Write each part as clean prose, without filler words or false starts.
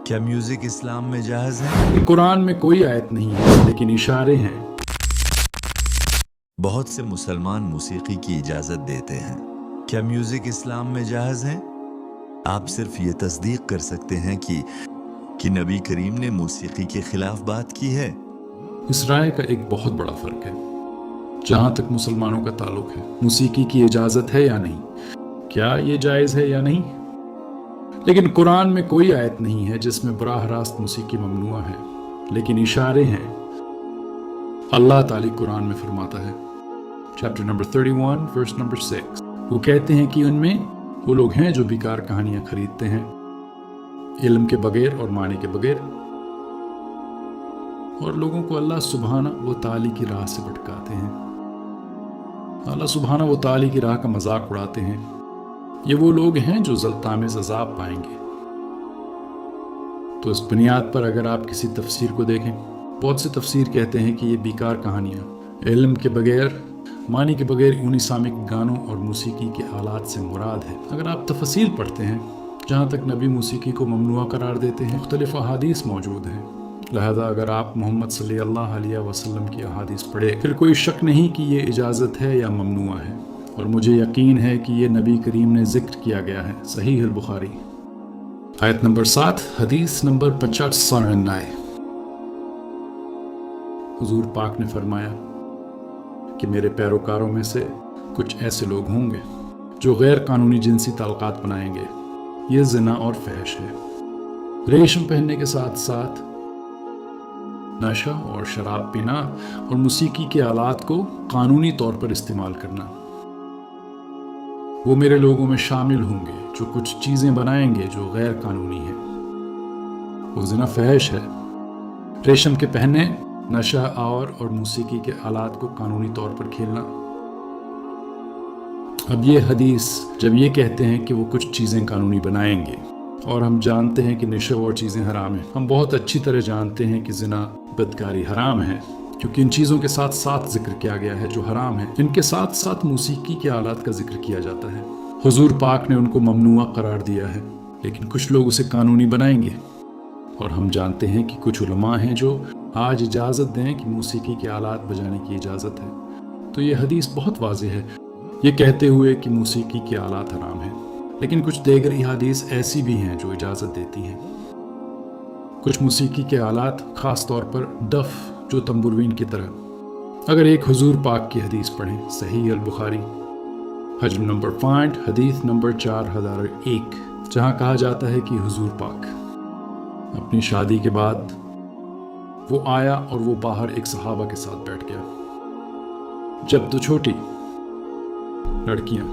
क्या म्यूजिक इस्लाम में जायज़ है? कुरान में कोई आयत नहीं है, लेकिन इशारे हैं। बहुत से मुसलमान मौसीकी की इजाज़त देते हैं। क्या म्यूजिक इस्लाम में जायज़ है? आप सिर्फ ये तस्दीक कर सकते हैं कि नबी करीम ने मौसीकी के खिलाफ बात की है। इस राय का एक बहुत बड़ा फ़र्क है जहाँ तक मुसलमानों का ताल्लुक है। मौसीकी की इजाज़त है या नहीं, क्या ये जायज़ है या नहीं। लेकिन कुरान में कोई आयत नहीं है जिसमें बराह रास्त मौसीकी ममनुआ है, लेकिन इशारे हैं। अल्लाह ताली कुरान में फरमाता है, चैप्टर नंबर 31 वर्स नंबर 6, वो कहते हैं कि उनमें वो लोग हैं जो बेकार कहानियां खरीदते हैं, इल्म के बगैर और माने के बगैर, और लोगों को अल्लाह सुबहाना व ताली की राह से भटकाते हैं। अल्लाह सुबहाना व ताली की राह का मजाक उड़ाते हैं। ये वो लोग हैं जो ज़ल्तामेज़ अज़ाब पाएंगे। तो इस बुनियाद पर अगर आप किसी तफसीर को देखें, बहुत से तफसीर कहते हैं कि ये बेकार कहानियाँ इल्म के बगैर मानी के बगैर यूं इस्लामिक गानों और मौसीकी के आलात से मुराद है। अगर आप तफसील पढ़ते हैं, जहाँ तक नबी मौसीकी को ममनुआ करार देते हैं, मुख्तलिफ अहादीस मौजूद हैं। लिहाजा अगर आप मोहम्मद सल्लल्लाहु अलैहि वसल्लम की अहादीस पढ़े, फिर कोई शक नहीं कि ये इजाज़त है या ममनुआ है, और मुझे यकीन है कि ये नबी करीम ने जिक्र किया गया है। सहीह अल बुखारी आयत नंबर 7 हदीस नंबर 50। हुजूर पाक ने फरमाया कि मेरे पैरोकारों में से कुछ ऐसे लोग होंगे जो गैर कानूनी जिनसी ताल्लुकात बनाएंगे। ये ज़िना और फहश है। रेशम पहनने के साथ साथ नशा और शराब पीना और मौसीकी के आलात को कानूनी तौर पर इस्तेमाल करना। वो मेरे लोगों में शामिल होंगे जो कुछ चीज़ें बनाएंगे जो गैर कानूनी है। वो ज़िना फहश है। रेशम के पहने, नशा और मौसीकी के आलात को कानूनी तौर पर खेलना। अब ये हदीस जब ये कहते हैं कि वो कुछ चीज़ें कानूनी बनाएंगे, और हम जानते हैं कि नशा और चीज़ें हराम हैं, हम बहुत अच्छी तरह जानते हैं कि ज़िना बदकारी हराम है, क्योंकि इन चीज़ों के साथ साथ जिक्र किया गया है जो हराम है। इनके साथ साथ मौसीकी के आलात का जिक्र किया जाता है। हुजूर पाक ने उनको ममनुआ करार दिया है, लेकिन कुछ लोग उसे कानूनी बनाएंगे। और हम जानते हैं कि कुछ उलमा हैं जो आज इजाज़त दें कि मौसीकी के आलात बजाने की इजाज़त है। तो ये हदीस बहुत वाज़ेह है, ये कहते हुए कि मौसीकी के आलात हराम हैं। लेकिन कुछ दीगर हदीस ऐसी भी हैं जो इजाज़त देती हैं। कुछ मौसीकी के आलात, ख़ास तौर पर डफ जो तंबुरवीन की तरह। अगर एक हुजूर पाक की हदीस पढ़ें, सहीह अल बुखारी हजम नंबर 5 हदीस नंबर 4001, जहाँ कहा जाता है कि हुजूर पाक अपनी शादी के बाद वो आया और वो बाहर एक सहाबा के साथ बैठ गया। जब दो छोटी लड़कियां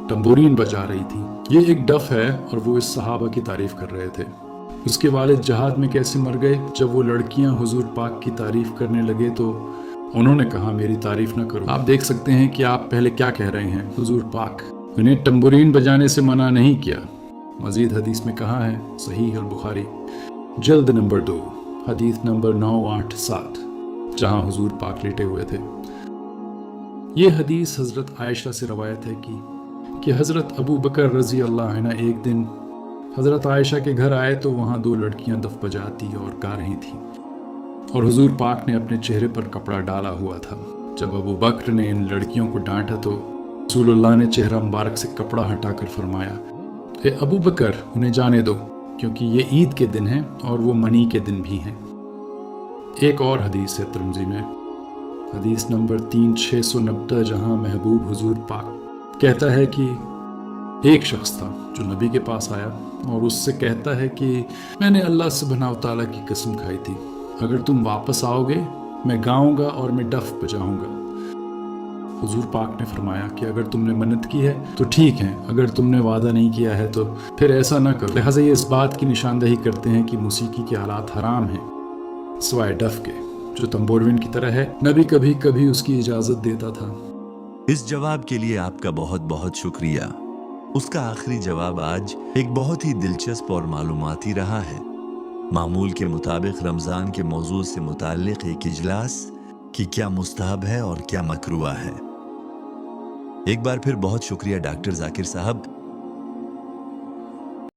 तंबूरीन बजा रही थी। ये एक डफ है और वो इस सहाबा की तारीफ कर रहे थे। उसके वालिद जहाद में कैसे मर गए। जब वो लड़कियां हुजूर पाक की तारीफ करने लगे तो उन्होंने कहा, मेरी तारीफ ना करो। आप देख सकते हैं कि आप पहले क्या कह रहे हैं। हुजूर पाक उन्हें तंबूरीन बजाने से मना नहीं किया। मजीद हदीस में कहा है, सहीह अल बुखारी जल्द नंबर 2 हदीस नंबर 987, जहां हुजूर पाक लेटे हुए थे। ये हदीस हज़रत आयशा से रवायत है कि हज़रत अबू बकर रज़ी अल्लाह अन्हा एक दिन हज़रत आयशा के घर आए तो वहाँ 2 लड़कियाँ दफ बजाती और गा रही थीं, और हुजूर पाक ने अपने चेहरे पर कपड़ा डाला हुआ था। जब अबू बकर ने इन लड़कियों को डांटा तो रसूलुल्लाह ने चेहरा मुबारक से कपड़ा हटाकर फरमाया, ए अबू बकर, उन्हें जाने दो, क्योंकि ये ईद के दिन हैं और वो मनी के दिन भी हैं। एक और हदीस है तिरमिज़ी में, हदीस नंबर 3690, जहाँ महबूब हुजूर पाक कहता है कि एक शख्स था जो नबी के पास आया और उससे कहता है कि मैंने अल्लाह सुब्हानहू तआला की कसम खाई थी, अगर तुम वापस आओगे मैं गाऊंगा और मैं डफ बजाऊंगा। हुजूर पाक ने फरमाया कि अगर तुमने मन्नत की है तो ठीक है, अगर तुमने वादा नहीं किया है तो फिर ऐसा ना करो। लिहाजा ये इस बात की निशानदही करते हैं कि मौसीकी के आलात हराम हैं, सिवाय डफ के जो तंबूरवीन की तरह है। नबी कभी कभी उसकी इजाज़त देता था। इस जवाब के लिए आपका बहुत बहुत शुक्रिया। उसका आखिरी जवाब आज एक बहुत ही दिलचस्प और मालूमाती रहा है। मामूल के मुताबिक रमज़ान के मौजू से मुताल्लिक़ एक इजलास कि क्या मुस्तहब है और क्या मकरूह है। एक बार फिर बहुत शुक्रिया डॉक्टर जाकिर साहब।